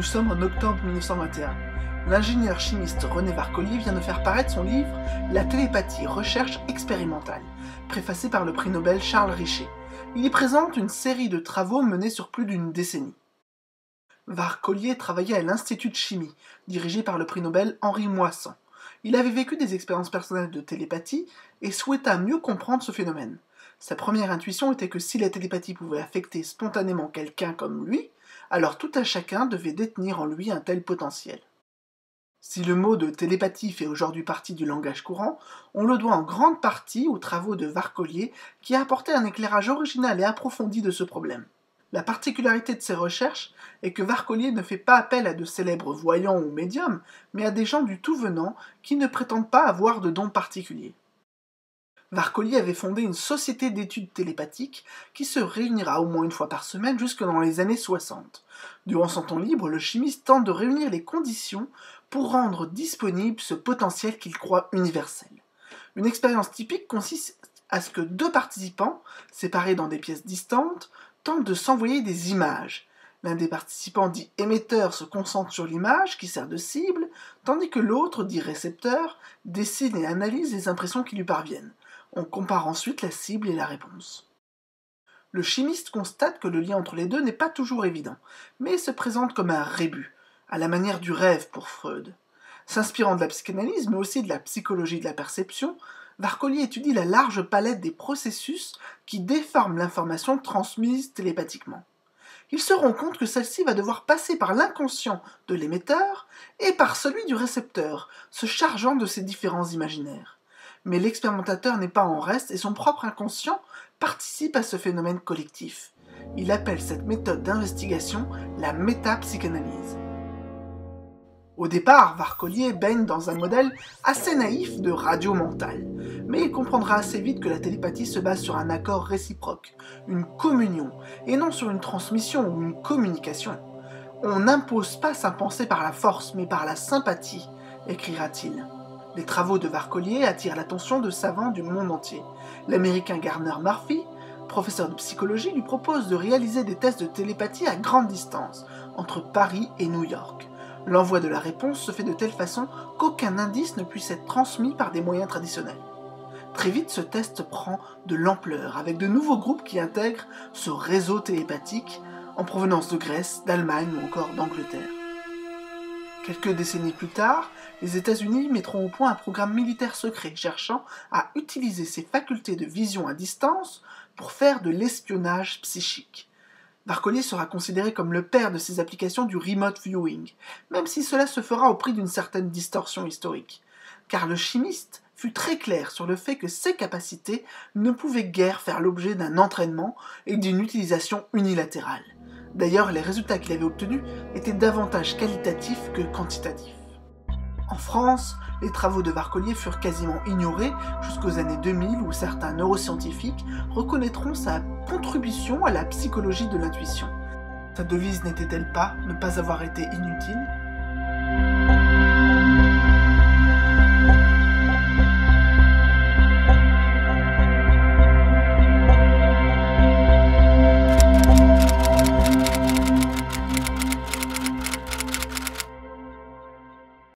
sommes en octobre 1921. L'ingénieur chimiste René Varcollier vient de faire paraître son livre « La télépathie, recherche expérimentale », préfacé par le prix Nobel Charles Richet. Il y présente une série de travaux menés sur plus d'une décennie. Varcollier travaillait à l'Institut de chimie, dirigé par le prix Nobel Henri Moissan. Il avait vécu des expériences personnelles de télépathie et souhaita mieux comprendre ce phénomène. Sa première intuition était que si la télépathie pouvait affecter spontanément quelqu'un comme lui, alors tout un chacun devait détenir en lui un tel potentiel. Si le mot de télépathie fait aujourd'hui partie du langage courant, on le doit en grande partie aux travaux de Varcollier qui a apporté un éclairage original et approfondi de ce problème. La particularité de ses recherches est que Varcollier ne fait pas appel à de célèbres voyants ou médiums, mais à des gens du tout venant qui ne prétendent pas avoir de dons particuliers. Varcollier avait fondé une société d'études télépathiques qui se réunira au moins une fois par semaine jusque dans les années 60. Durant son temps libre, le chimiste tente de réunir les conditions pour rendre disponible ce potentiel qu'il croit universel. Une expérience typique consiste à ce que deux participants, séparés dans des pièces distantes, tentent de s'envoyer des images. L'un des participants dit émetteur se concentre sur l'image qui sert de cible, tandis que l'autre, dit récepteur, dessine et analyse les impressions qui lui parviennent. On compare ensuite la cible et la réponse. Le chimiste constate que le lien entre les deux n'est pas toujours évident, mais se présente comme un rébus, à la manière du rêve pour Freud. S'inspirant de la psychanalyse, mais aussi de la psychologie de la perception, Varcollier étudie la large palette des processus qui déforment l'information transmise télépathiquement. Il se rend compte que celle-ci va devoir passer par l'inconscient de l'émetteur et par celui du récepteur, se chargeant de ces différents imaginaires. Mais l'expérimentateur n'est pas en reste et son propre inconscient participe à ce phénomène collectif. Il appelle cette méthode d'investigation la métapsychanalyse. Au départ, Varcollier baigne dans un modèle assez naïf de radio mentale, mais il comprendra assez vite que la télépathie se base sur un accord réciproque, une communion, et non sur une transmission ou une communication. On n'impose pas sa pensée par la force, mais par la sympathie, écrira-t-il. Les travaux de Varcollier attirent l'attention de savants du monde entier. L'américain Garner Murphy, professeur de psychologie, lui propose de réaliser des tests de télépathie à grande distance, entre Paris et New York. L'envoi de la réponse se fait de telle façon qu'aucun indice ne puisse être transmis par des moyens traditionnels. Très vite, ce test prend de l'ampleur, avec de nouveaux groupes qui intègrent ce réseau télépathique en provenance de Grèce, d'Allemagne ou encore d'Angleterre. Quelques décennies plus tard, les États-Unis mettront au point un programme militaire secret cherchant à utiliser ses facultés de vision à distance pour faire de l'espionnage psychique. Varcollier sera considéré comme le père de ces applications du remote viewing, même si cela se fera au prix d'une certaine distorsion historique, car le chimiste fut très clair sur le fait que ses capacités ne pouvaient guère faire l'objet d'un entraînement et d'une utilisation unilatérale. D'ailleurs, les résultats qu'il avait obtenus étaient davantage qualitatifs que quantitatifs. En France, les travaux de Varcollier furent quasiment ignorés jusqu'aux années 2000 où certains neuroscientifiques reconnaîtront sa contribution à la psychologie de l'intuition. Sa devise n'était-elle pas « ne pas avoir été inutile »